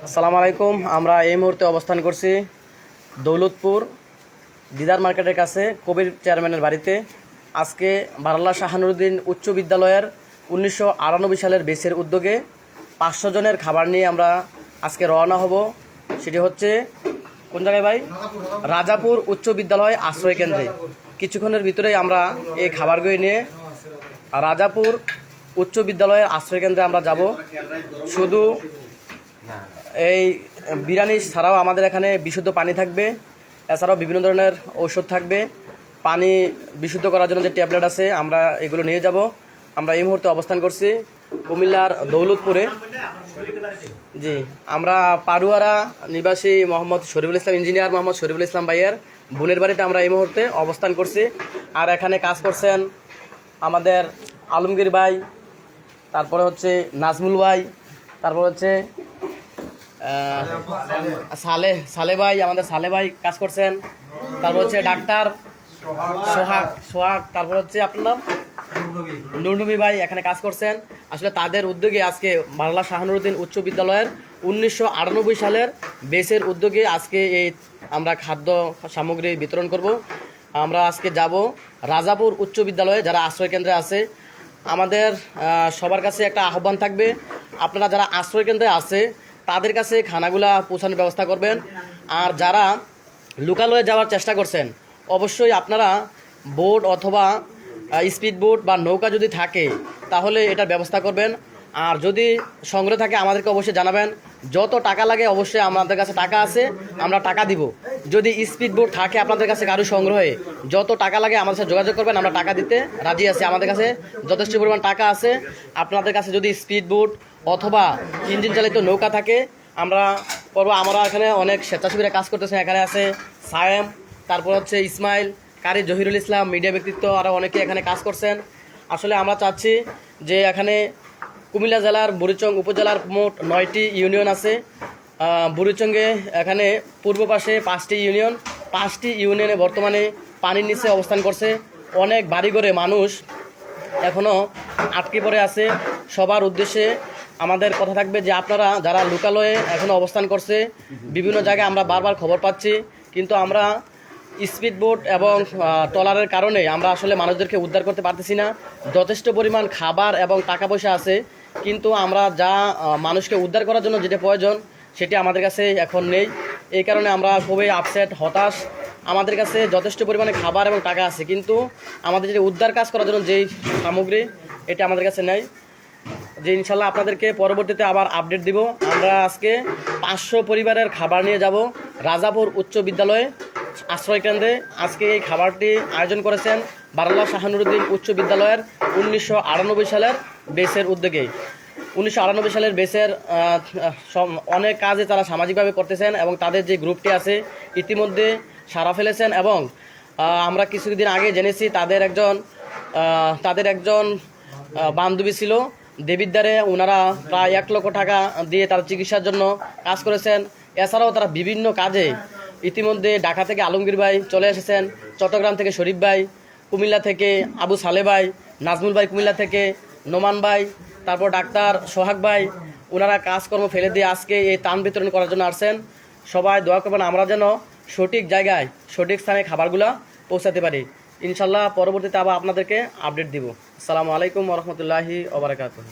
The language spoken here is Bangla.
আসসালামু আলাইকুম। আমরা এই মুহূর্তে অবস্থান করছি দৌলতপুর দিদার মার্কেটের কাছে কবির চেয়ারম্যানের বাড়িতে। আজকে বারাল্লা শাহানুরুদ্দিন উচ্চ বিদ্যালয়ের 1998 সালের বেসের উদ্যোগে 500 জনের খাবার নিয়ে আমরা আজকে রওনা হব। সেটি হচ্ছে কোন জায়গায় ভাই? রাজাপুর উচ্চ বিদ্যালয় আশ্রয় কেন্দ্রে। কিছুক্ষণের ভিতরেই আমরা এই খাবারগুলো নিয়ে রাজাপুর উচ্চ বিদ্যালয়ের আশ্রয় কেন্দ্রে আমরা যাব। শুধু এই বিরিয়ানি ছাড়াও আমাদের এখানে বিশুদ্ধ পানি থাকবে, এছাড়াও বিভিন্ন ধরনের ঔষধ থাকবে। পানি বিশুদ্ধ করার জন্য যে ট্যাবলেট আছে আমরা এগুলো নিয়ে যাব। আমরা এই মুহূর্তে অবস্থান করছি কুমিল্লার দৌলতপুরে। জি, আমরা পাড়ুয়ারা নিবাসী মোহাম্মদ শরীফুল ইসলাম, ইঞ্জিনিয়ার মোহাম্মদ শরীফুল ইসলাম ভাইয়ের বোনের বাড়িতে আমরা এই মুহূর্তে অবস্থান করছি। আর এখানে কাজ করছেন আমাদের আলমগীর ভাই, তারপরে হচ্ছে নাজমুল ভাই, তারপর হচ্ছে সালে ভাই, আমাদের সালে ভাই কাজ করছেন। তারপর হচ্ছে ডাক্তার সোহাগ, তারপর হচ্ছে আপনার নাম নুরনবী ভাই এখানে কাজ করছেন। আসলে তাদের উদ্যোগে আজকে বারাল্লা শাহানুরুদ্দিন উচ্চ বিদ্যালয়ের 1998 সালের বেসের উদ্যোগে আজকে এই আমরা খাদ্য সামগ্রী বিতরণ করব। আমরা আজকে যাব রাজাপুর উচ্চ বিদ্যালয়ে যারা আশ্রয় কেন্দ্রে আছে। আমাদের সবার কাছে একটা আহ্বান থাকবে, আপনারা যারা আশ্রয় কেন্দ্রে আছে তাদের কাছে খানাগুলা পৌঁছানোর ব্যবস্থা করবেন। আর যারা লোকালয়ে যাওয়ার চেষ্টা করছেন অবশ্যই আপনারা বোট অথবা স্পিড বোট বা নৌকা যদি থাকে তাহলে এটার ব্যবস্থা করবেন। আর যদি সংগ্রহ থাকে আমাদেরকে অবশ্যই জানাবেন। যত টাকা লাগে অবশ্যই আমাদের কাছে টাকা আছে, আমরা টাকা দিব। যদি স্পিড বোট থাকে আপনাদের কাছে কারো সংগ্রহে, যত টাকা লাগে আমাদের সাথে যোগাযোগ করবেন, আমরা টাকা দিতে রাজি আছি। আমাদের কাছে যথেষ্ট পরিমাণ টাকা আছে। আপনাদের কাছে যদি স্পিড বোট অথবা ইঞ্জিন চালিত নৌকা থাকে আমরা করবো। আমরা এখানে অনেক স্বেচ্ছাসেবীরা কাজ করতেছে। এখানে আছে সায়েম, তারপর হচ্ছে ইসমাইল, কারি জহিরুল ইসলাম, মিডিয়া ব্যক্তিত্ব, আরও অনেকে এখানে কাজ করছেন। আসলে আমরা চাচ্ছি যে এখানে কুমিল্লা জেলার বুড়িচং উপজেলার মোট 9টি ইউনিয়ন আছে। বুড়িচংয়ে এখানে পূর্ব পাশে 5টি ইউনিয়ন, 5টি ইউনিয়নে বর্তমানে পানির নিচে অবস্থান করছে। অনেক বাড়িঘরে মানুষ এখনও আটকে পড়ে আছে। সবার উদ্দেশ্যে আমাদের কথা থাকবে যে আপনারা যারা লোকালয়ে এখনও অবস্থান করছে, বিভিন্ন জায়গায় আমরা বারবার খবর পাচ্ছি, কিন্তু আমরা স্পিড বোট এবং ট্রলারের কারণে আমরা আসলে মানুষদেরকে উদ্ধার করতে পারতেছি না। যথেষ্ট পরিমাণ খাবার এবং টাকা পয়সা আছে, কিন্তু আমরা যা মানুষকে উদ্ধার করার জন্য যেটা প্রয়োজন সেটি আমাদের কাছে এখন নেই। এই কারণে আমরা খুবই আপসেট, হতাশ। আমাদের কাছে যথেষ্ট পরিমাণে খাবার এবং টাকা আছে, কিন্তু আমাদের যে উদ্ধার কাজ করার জন্য যেই সামগ্রী এটা আমাদের কাছে নেই। যে ইনশাল্লাহ আপনাদেরকে পরবর্তীতে আবার আপডেট দিব। আমরা আজকে 500 পরিবারের খাবার নিয়ে যাব রাজাপুর উচ্চ বিদ্যালয়ে আশ্রয় কেন্দ্রে। আজকে এই খাবারটি আয়োজন করেছেন বারাল্লা শাহানুরুদ্দিন উচ্চ বিদ্যালয়ের 1998 সালের বেসের উদ্যোগে। 1998 সালের বেসের অনেক কাজে তারা সামাজিকভাবে করতেছেন এবং তাদের যে গ্রুপটি আছে ইতিমধ্যে সাড়া ফেলেছেন। এবং আমরা কিছুদিন আগে জেনেছি তাদের একজন বান্ধবী ছিল দেবিদ্বারে, ওনারা প্রায় 1 লক্ষ টাকা দিয়ে তার চিকিৎসার জন্য কাজ করেছেন। এছাড়াও তারা বিভিন্ন কাজে ইতিমধ্যে ঢাকা থেকে আলমগীর ভাই চলে এসেছেন, চট্টগ্রাম থেকে শরীফ ভাই, কুমিল্লা থেকে আবু সালে ভাই, নাজমুল ভাই কুমিল্লা থেকে, নোমান ভাই, তারপর ডাক্তার সোহাগ ভাই, ওনারা কাজকর্ম ফেলে দিয়ে আজকে এই ত্রাণ বিতরণ করার জন্য আসছেন। সবাই দোয়া করবেন আমরা যেন সঠিক জায়গায় সঠিক স্থানে খাবারগুলো পৌঁছাতে পারি। ইনশাল্লাহ পরবর্তীতে আবার আপনাদেরকে আপডেট দিব। আসসালামু আলাইকুম ওয়া রাহমাতুল্লাহি ওয়া বারাকাতুহু।